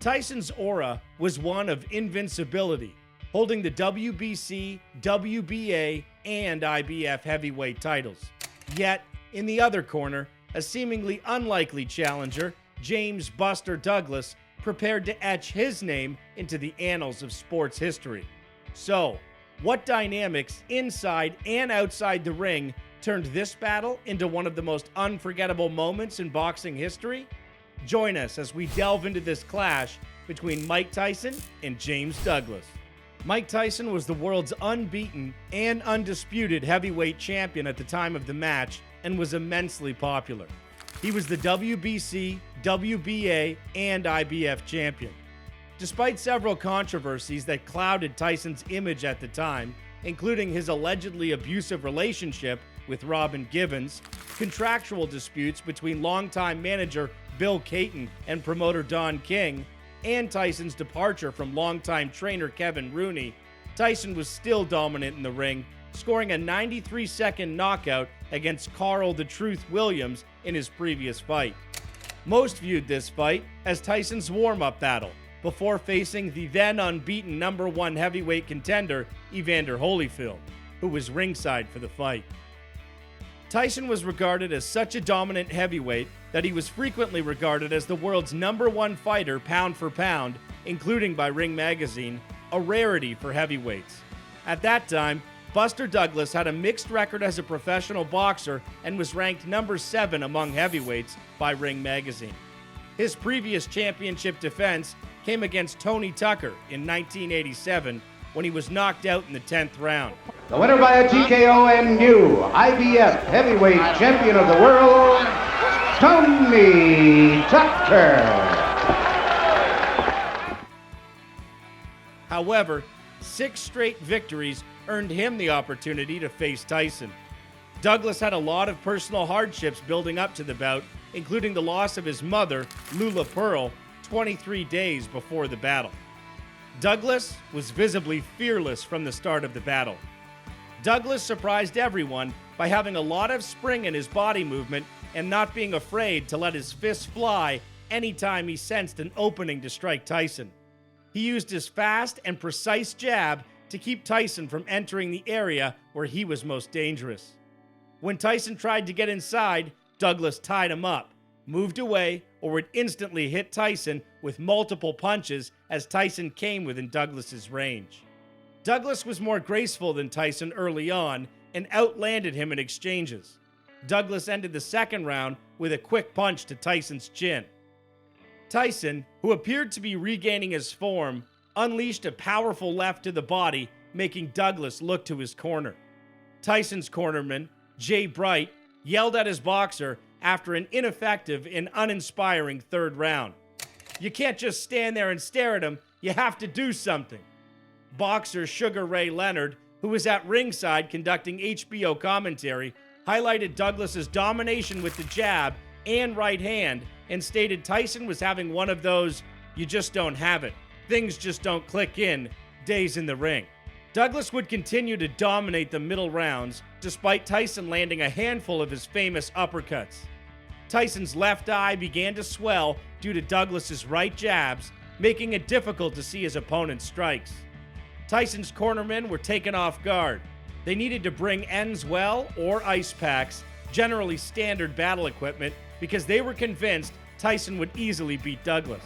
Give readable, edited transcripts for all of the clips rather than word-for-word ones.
Tyson's aura was one of invincibility, holding the WBC, WBA, and IBF heavyweight titles. Yet, in the other corner, a seemingly unlikely challenger, James "Buster" Douglas, prepared to etch his name into the annals of sports history. So, what dynamics inside and outside the ring turned this battle into one of the most unforgettable moments in boxing history? Join us as we delve into this clash between Mike Tyson and James Douglas. Mike Tyson was the world's unbeaten and undisputed heavyweight champion at the time of the match and was immensely popular. He was the WBC, WBA, and IBF champion. Despite several controversies that clouded Tyson's image at the time, including his allegedly abusive relationship with Robin Givens, contractual disputes between longtime manager Bill Caton and promoter Don King, and Tyson's departure from longtime trainer Kevin Rooney, Tyson was still dominant in the ring, scoring a 93-second knockout against Carl "The Truth" Williams in his previous fight. Most viewed this fight as Tyson's warm-up battle before facing the then unbeaten number one heavyweight contender Evander Holyfield, who was ringside for the fight. Tyson was regarded as such a dominant heavyweight that he was frequently regarded as the world's number one fighter pound for pound, including by Ring Magazine, a rarity for heavyweights. At that time, Buster Douglas had a mixed record as a professional boxer and was ranked number 7 among heavyweights by Ring Magazine. His previous championship defense came against Tony Tucker in 1987 when he was knocked out in the 10th round. The winner by a TKO and new IBF heavyweight champion of the world, Tony Tucker. However, 6 straight victories earned him the opportunity to face Tyson. Douglas had a lot of personal hardships building up to the bout, including the loss of his mother, Lula Pearl, 23 days before the battle. Douglas was visibly fearless from the start of the battle. Douglas surprised everyone by having a lot of spring in his body movement and not being afraid to let his fists fly anytime he sensed an opening to strike Tyson. He used his fast and precise jab to keep Tyson from entering the area where he was most dangerous. When Tyson tried to get inside, Douglas tied him up, moved away, or would instantly hit Tyson with multiple punches as Tyson came within Douglas's range. Douglas was more graceful than Tyson early on and outlanded him in exchanges. Douglas ended the second round with a quick punch to Tyson's chin. Tyson, who appeared to be regaining his form, unleashed a powerful left to the body, making Douglas look to his corner. Tyson's cornerman, Jay Bright, yelled at his boxer after an ineffective and uninspiring third round. "You can't just stand there and stare at him, you have to do something." Boxer Sugar Ray Leonard, who was at ringside conducting HBO commentary, highlighted Douglas's domination with the jab and right hand and stated Tyson was having one of those "you just don't have it, things just don't click in" days in the ring. Douglas would continue to dominate the middle rounds, despite Tyson landing a handful of his famous uppercuts. Tyson's left eye began to swell due to Douglas's right jabs, making it difficult to see his opponent's strikes. Tyson's cornermen were taken off guard. They needed to bring Enswell or ice packs, generally standard battle equipment, because they were convinced Tyson would easily beat Douglas.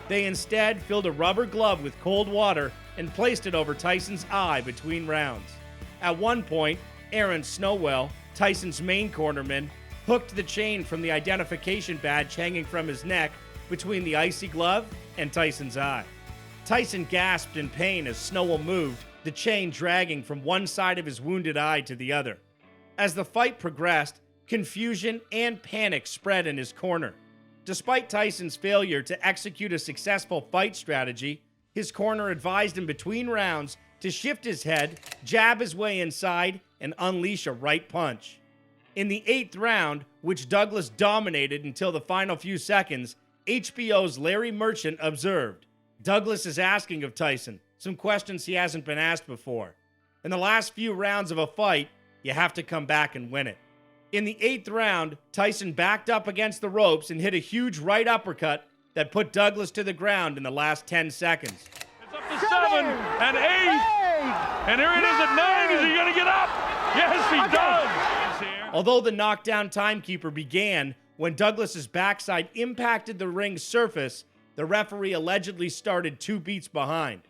They instead filled a rubber glove with cold water and placed it over Tyson's eye between rounds. At one point, Aaron Snowell, Tyson's main cornerman, hooked the chain from the identification badge hanging from his neck between the icy glove and Tyson's eye. Tyson gasped in pain as Snowell moved, the chain dragging from one side of his wounded eye to the other. As the fight progressed, confusion and panic spread in his corner. Despite Tyson's failure to execute a successful fight strategy, his corner advised him between rounds to shift his head, jab his way inside, and unleash a right punch. In the 8th round, which Douglas dominated until the final few seconds, HBO's Larry Merchant observed, "Douglas is asking of Tyson some questions he hasn't been asked before. In the last few rounds of a fight, you have to come back and win it." In the 8th round, Tyson backed up against the ropes and hit a huge right uppercut that put Douglas to the ground in the last 10 seconds. It's up to 7 and 8. And here it is at 9. Is he going to get up? Yes, he does. Although the knockdown timekeeper began when Douglas's backside impacted the ring's surface, the referee allegedly started 2 beats behind.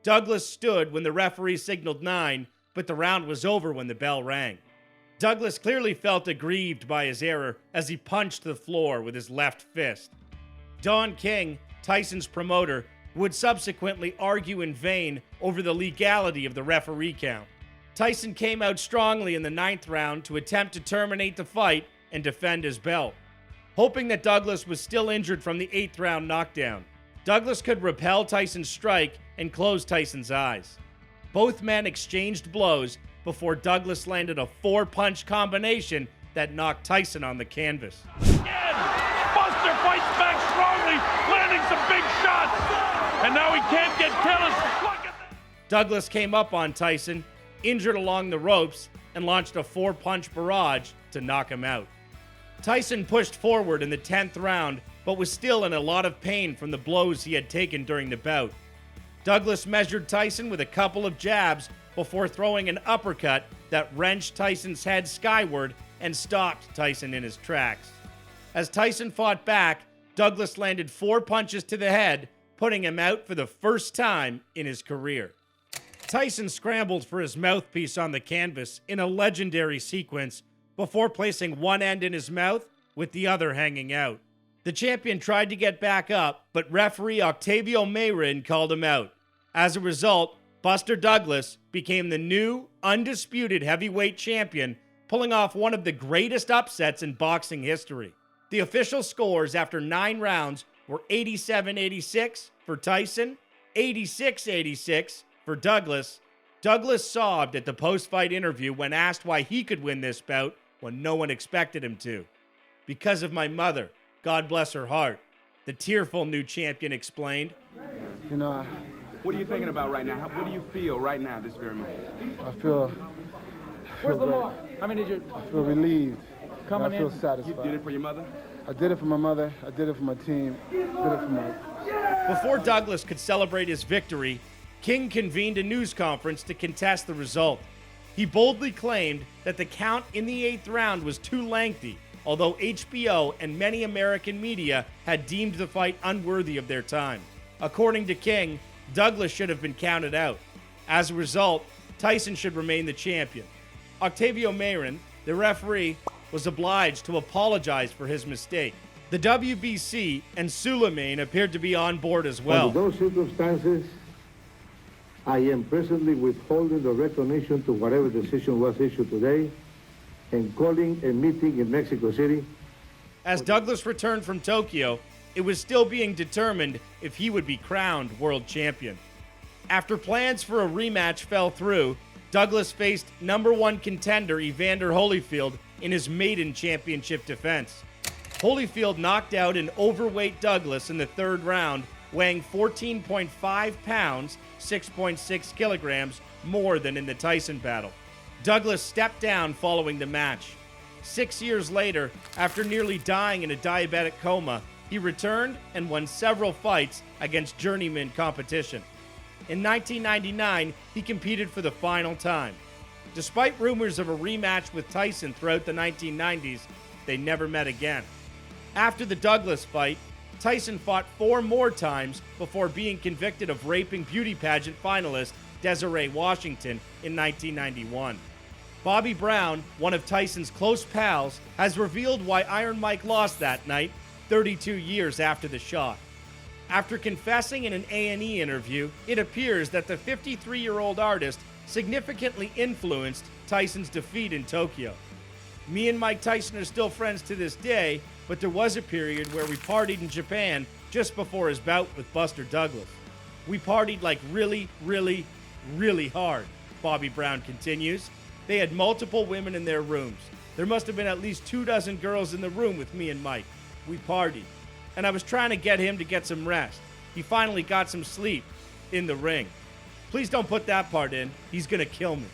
Douglas stood when the referee signaled 9, but the round was over when the bell rang. Douglas clearly felt aggrieved by his error as he punched the floor with his left fist. Don King, Tyson's promoter, would subsequently argue in vain over the legality of the referee count. Tyson came out strongly in the 9th round to attempt to terminate the fight and defend his belt. Hoping that Douglas was still injured from the 8th round knockdown, Douglas could repel Tyson's strike and close Tyson's eyes. Both men exchanged blows before Douglas landed a 4-punch combination that knocked Tyson on the canvas. Again, Buster fights back strongly, landing some big shots. And now he can't get careless. Look at that. Douglas came up on Tyson, injured along the ropes, and launched a 4-punch barrage to knock him out. Tyson pushed forward in the 10th round, but was still in a lot of pain from the blows he had taken during the bout. Douglas measured Tyson with a couple of jabs before throwing an uppercut that wrenched Tyson's head skyward and stopped Tyson in his tracks. As Tyson fought back, Douglas landed 4 punches to the head, putting him out for the first time in his career. Tyson scrambled for his mouthpiece on the canvas in a legendary sequence before placing one end in his mouth with the other hanging out. The champion tried to get back up, but referee Octavio Mayrin called him out. As a result, Buster Douglas became the new, undisputed heavyweight champion, pulling off one of the greatest upsets in boxing history. The official scores after 9 rounds were 87-86 for Tyson, 86-86 for Douglas. Douglas sobbed at the post-fight interview when asked why he could win this bout when no one expected him to. "Because of my mother, God bless her heart," the tearful new champion explained. You know, What are you thinking about right now? What do you feel right now, this very moment? I feel Where's great. Lamar? How many did you I feel relieved. Coming I feel in, You satisfied. did it for your mother? I did it for my mother. I did it for my team. I did it for my... Before Douglas could celebrate his victory, King convened a news conference to contest the result. He boldly claimed that the count in the 8th round was too lengthy, although HBO and many American media had deemed the fight unworthy of their time. According to King, Douglas should have been counted out. As a result, Tyson should remain the champion. Octavio Mayrin, the referee, was obliged to apologize for his mistake. The WBC and Suleiman appeared to be on board as well. Under those circumstances, I am presently withholding the recognition to whatever decision was issued today and calling a meeting in Mexico City. As Douglas returned from Tokyo, it was still being determined if he would be crowned world champion. After plans for a rematch fell through, Douglas faced #1 contender Evander Holyfield in his maiden championship defense. Holyfield knocked out an overweight Douglas in the 3rd round, weighing 14.5 pounds, 6.6 kilograms, more than in the Tyson battle. Douglas stepped down following the match. 6 years later, after nearly dying in a diabetic coma, he returned and won several fights against journeyman competition. In 1999, he competed for the final time. Despite rumors of a rematch with Tyson throughout the 1990s, they never met again. After the Douglas fight, Tyson fought 4 more times before being convicted of raping beauty pageant finalist Desiree Washington in 1991. Bobby Brown, one of Tyson's close pals, has revealed why Iron Mike lost that night, 32 years after the shot. After confessing in an A&E interview, it appears that the 53-year-old artist significantly influenced Tyson's defeat in Tokyo. "Me and Mike Tyson are still friends to this day, but there was a period where we partied in Japan just before his bout with Buster Douglas. We partied like really, really, really hard," Bobby Brown continues. "They had multiple women in their rooms. There must have been at least 24 girls in the room with me and Mike. We partied. And I was trying to get him to get some rest. He finally got some sleep in the ring. Please don't put that part in. He's going to kill me."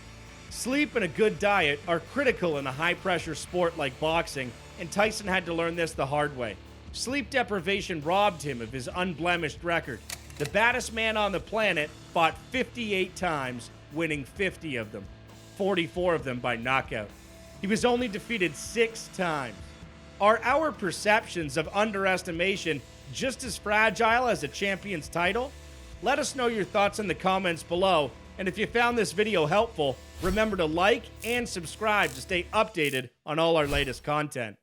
Sleep and a good diet are critical in a high-pressure sport like boxing, and Tyson had to learn this the hard way. Sleep deprivation robbed him of his unblemished record. The baddest man on the planet fought 58 times, winning 50 of them, 44 of them by knockout. He was only defeated 6 times. Are our perceptions of underestimation just as fragile as a champion's title? Let us know your thoughts in the comments below, and if you found this video helpful, remember to like and subscribe to stay updated on all our latest content.